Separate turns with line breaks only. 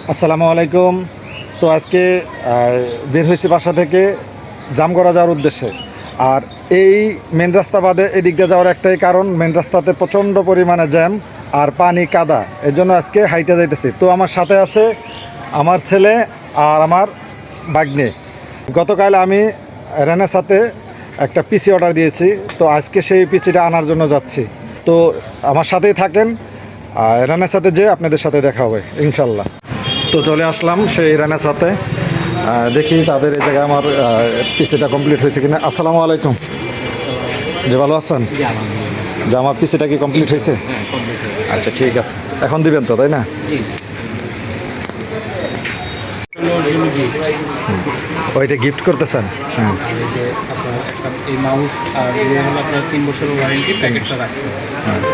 আসসালামু আলাইকুম। তো আজকে বের হয়েছি বাসা থেকে জামগড়া যাওয়ার উদ্দেশ্যে। আর এই মেন রাস্তা বাদে এদিক দিয়ে যাওয়ার একটাই কারণ, মেন রাস্তাতে প্রচণ্ড পরিমাণে জ্যাম আর পানি কাদা, এর জন্য আজকে হাইটে যাইতেছি। তো আমার সাথে আছে আমার ছেলে আর আমার ভাগ্নে। গতকাল আমি রেনের সাথে একটা পিসি অর্ডার দিয়েছি, তো আজকে সেই পিসিটা আনার জন্য যাচ্ছি। তো আমার সাথেই থাকেন, রেনের সাথে যে আপনাদের সাথে দেখা হবে ইনশাল্লাহ। তো চলে আসলাম সেই রানের সাথে, দেখি তাদের এই জায়গায় আমার পিসিটা কমপ্লিট হয়েছে কিনা। আসসালামু আলাইকুম, যে ভালো আছেন? যে আমার পিসিটা কি কমপ্লিট হয়েছে? আচ্ছা ঠিক আছে, এখন দিবেন তো, তাই না? ওইটা গিফট করতেছেন? হ্যাঁ,
এই মাউস আর হলো আপনার 3 বছরের ওয়ারেন্টি, প্যাকেটটা রাখতে হবে।